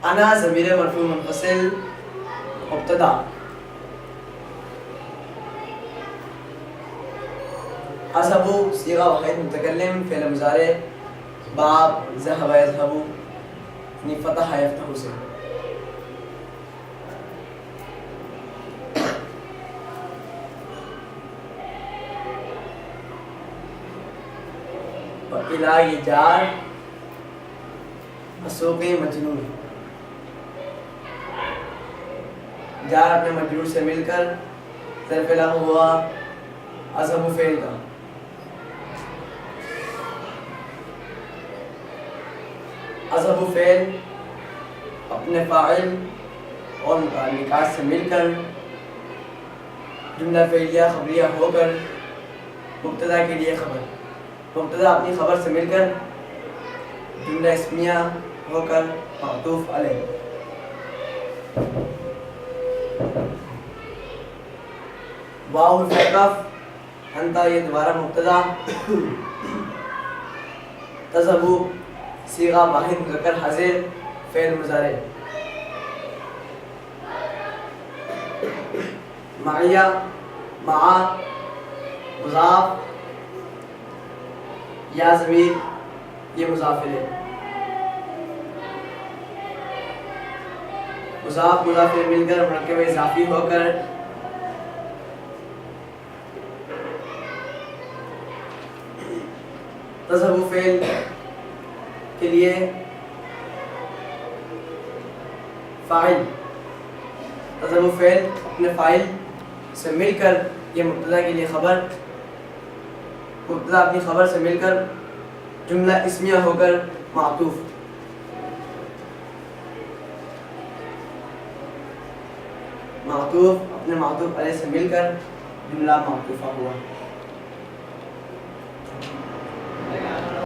انا ضمیر مرفوع منفصل مبتدا. اذهب صيغہ واحد متکلم فعل مضارع باب ذهب يذهب یعنی فتح یفتح سے. وإلى یہ جار اسوق مجرور، جار اپنے مجرور سے مل کر ظرف له ہوا اذهب فعل کا. اذهب فعل اپنے فاعل اور متعلقات سے مل کر جملہ فعلیہ خبریہ ہو کر مبتدا کے لیے خبر، مبتدا اپنی خبر سے مل کر جملہ اسمیہ ہو کر معطوف علیہ. واو الفقف انت یہ دوبارہ مبتدا. تذهب صیغہ واحد مذکر حاضر فعل مضارع. معیہ مع مضاف یا ضمیر یہ مضاف الیہ. مضاف مضاف الیہ مل کر مرکب اضافی ہو کر تذهب فعل کے لیے فاعل، تذهب فعل اپنے فاعل سے مل کر یہ مبتدا کے لیے خبر، مبتدا اپنی خبر سے مل کر جملہ اسمیہ ہو کر معطوف. معطوف اپنے معطوف علیہ سے مل کر جملہ معطوفہ ہوا.